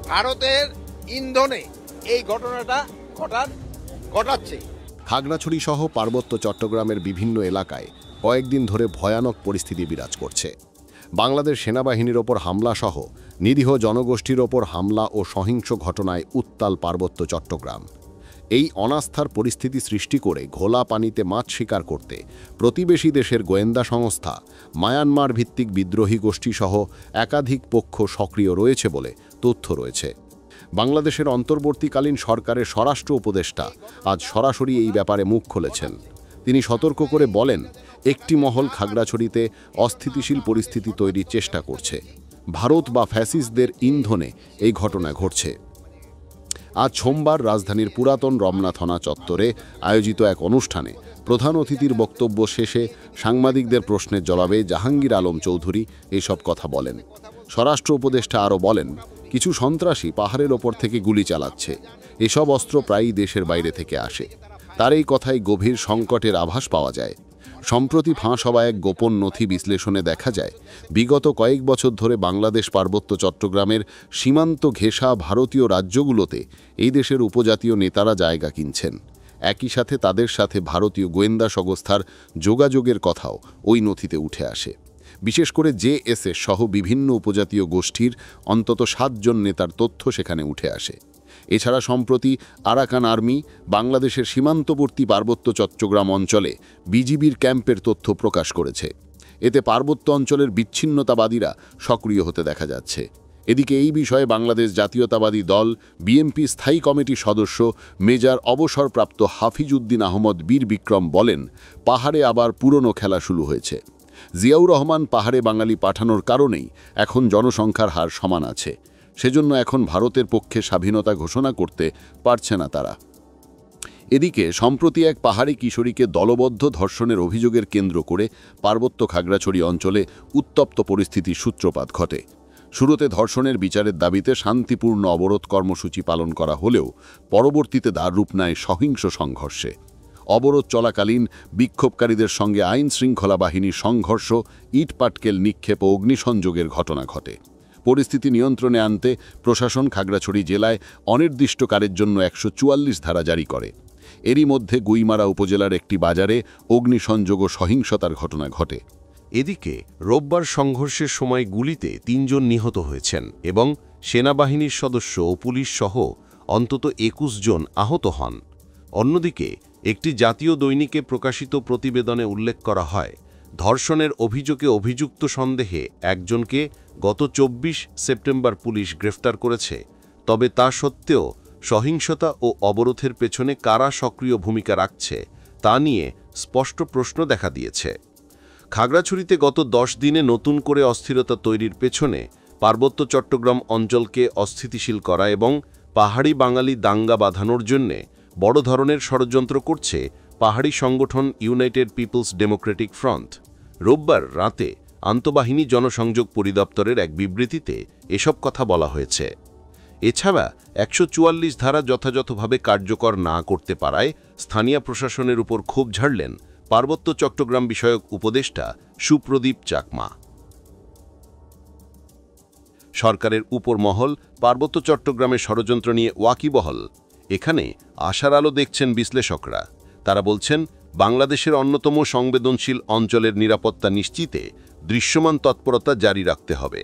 ভারতের ইন্ধনে এই ঘটনাটা ঘটাচ্ছে। খাগড়াছড়ি সহ পার্বত্য চট্টগ্রামের বিভিন্ন এলাকায় কয়েকদিন ধরে ভয়ানক পরিস্থিতি বিরাজ করছে। বাংলাদেশ সেনাবাহিনীর ওপর হামলা সহ নিরীহ জনগোষ্ঠীর ওপর হামলা ও সহিংস ঘটনায় উত্তাল পার্বত্য চট্টগ্রাম। এই অনাস্থার পরিস্থিতি সৃষ্টি করে ঘোলা পানিতে মাছ শিকার করতে প্রতিবেশী দেশের গোয়েন্দা সংস্থা, মায়ানমার ভিত্তিক বিদ্রোহী গোষ্ঠী সহ একাধিক পক্ষ সক্রিয় রয়েছে বলে তথ্য রয়েছে। বাংলাদেশের অন্তর্বর্তীকালীন সরকারের স্বরাষ্ট্র উপদেষ্টা আজ সরাসরি এই ব্যাপারে মুখ খুলেছেন। তিনি সতর্ক করে বলেন, একটি মহল খাগড়াছড়িতে অস্থিতিশীল পরিস্থিতি তৈরির চেষ্টা করছে। ভারত বা ফ্যাসিস্টদের ইন্ধনে এই ঘটনা ঘটছে। আজ সোমবার রাজধানীর পুরাতন রমনা থানা চত্বরে আয়োজিত এক অনুষ্ঠানে প্রধান অতিথির বক্তব্য শেষে সাংবাদিকদের প্রশ্নের জবাবে জাহাঙ্গীর আলম চৌধুরী এসব কথা বলেন। স্বরাষ্ট্র উপদেষ্টা আরও বলেন, কিছু সন্ত্রাসী পাহাড়ের ওপর থেকে গুলি চালাচ্ছে। এসব অস্ত্র প্রায়ই দেশের বাইরে থেকে আসে। তার এই কথায় গভীর সংকটের আভাস পাওয়া যায়। সম্প্রতি ফাঁস হওয়া এক গোপন নথি বিশ্লেষণে দেখা যায়, বিগত কয়েক বছর ধরে বাংলাদেশ পার্বত্য চট্টগ্রামের সীমান্ত ঘেঁষা ভারতীয় রাজ্যগুলোতে এই দেশের উপজাতীয় নেতারা জায়গা কিনছেন। একই সাথে তাদের সাথে ভারতীয় গোয়েন্দা সংস্থার যোগাযোগের কথাও ওই নথিতে উঠে আসে। বিশেষ করে জেএসএস সহ বিভিন্ন উপজাতীয় গোষ্ঠীর অন্তত 7 জন নেতার তথ্য সেখানে উঠে আসে। এছাড়া সম্প্রতি আরাকান আর্মি বাংলাদেশের সীমান্তবর্তী পার্বত্য চট্টগ্রাম অঞ্চলে বিজিবির ক্যাম্পের তথ্য প্রকাশ করেছে। এতে পার্বত্য অঞ্চলের বিচ্ছিন্নতাবাদীরা সক্রিয় হতে দেখা যাচ্ছে। এদিকে এই বিষয়ে বাংলাদেশ জাতীয়তাবাদী দল বিএনপি স্থায়ী কমিটির সদস্য মেজর অবসরপ্রাপ্ত হাফিজ উদ্দিন আহমদ বীর বিক্রম বলেন, পাহাড়ে আবার পুরনো খেলা শুরু হয়েছে। জিয়াউর রহমান পাহাড়ে বাঙালি পাঠানোর কারণেই এখন জনসংখ্যার হার সমান আছে। সেজন্য এখন ভারতের পক্ষে স্বাধীনতা ঘোষণা করতে পারছে না তারা। এদিকে সম্প্রতি এক পাহাড়ি কিশোরীকে দলবদ্ধ ধর্ষণের অভিযোগের কেন্দ্র করে পার্বত্য খাগড়াছড়ি অঞ্চলে উত্তপ্ত পরিস্থিতির সূত্রপাত ঘটে। শুরুতে ধর্ষণের বিচারের দাবিতে শান্তিপূর্ণ অবরোধ কর্মসূচি পালন করা হলেও পরবর্তীতে তার রূপ নেয় সহিংস সংঘর্ষে। অবরোধ চলাকালীন বিক্ষোভকারীদের সঙ্গে আইন শৃঙ্খলা বাহিনীর সংঘর্ষ, ইটপাটকেল নিক্ষেপ ও অগ্নিসংযোগের ঘটনা ঘটে। পরিস্থিতি নিয়ন্ত্রণে আনতে প্রশাসন খাগড়াছড়ি জেলায় অনির্দিষ্টকালের জন্য 144 ধারা জারি করে। এরই মধ্যে গুইমারা উপজেলার একটি বাজারে অগ্নিসংযোগ ও সহিংসতার ঘটনা ঘটে। এদিকে রোববার সংঘর্ষের সময় গুলিতে 3 জন নিহত হয়েছেন এবং সেনাবাহিনীর সদস্য ও পুলিশ সহ অন্তত 21 জন আহত হন। অন্যদিকে একটি জাতীয় দৈনিকে প্রকাশিত প্রতিবেদনে উল্লেখ করা হয়, ধর্ষণের অভিযোগে অভিযুক্ত সন্দেহে একজনকে গত 24 সেপ্টেম্বর পুলিশ গ্রেফতার করেছে। তবে তা সত্ত্বেও সহিংসতা ও অবরোধের পেছনে কারা সক্রিয় ভূমিকা রাখছে তা নিয়ে স্পষ্ট প্রশ্ন দেখা দিয়েছে। খাগড়াছড়িতে গত 10 দিনে নতুন করে অস্থিরতা তৈরির পেছনে পার্বত্য চট্টগ্রাম অঞ্চলকে অস্থিতিশীল করা এবং পাহাড়ি বাঙালি দাঙ্গা বাঁধানোর জন্যে বড় ধরনের ষড়যন্ত্র করছে পাহাড়ি সংগঠন ইউনাইটেড পিপলস ডেমোক্রেটিক ফ্রন্ট। রোববার রাতে আন্তঃবাহিনী জনসংযোগ পরিদপ্তরের এক বিবৃতিতে এসব কথা বলা হয়েছে। এছাড়া 144 ধারা যথাযথভাবে কার্যকর না করতে পারায় স্থানীয় প্রশাসনের উপর ক্ষোভ ঝাড়লেন পার্বত্য চট্টগ্রাম বিষয়ক উপদেষ্টা সুপ্রদীপ চাকমা। সরকারের উপর মহল পার্বত্য চট্টগ্রামের ষড়যন্ত্র নিয়ে ওয়াকিবহল। এখানে আশার আলো দেখছেন বিশ্লেষকরা। তারা বলছেন, বাংলাদেশের অন্যতম সংবেদনশীল অঞ্চলের নিরাপত্তা নিশ্চিতে দৃশ্যমান তৎপরতা জারি রাখতে হবে।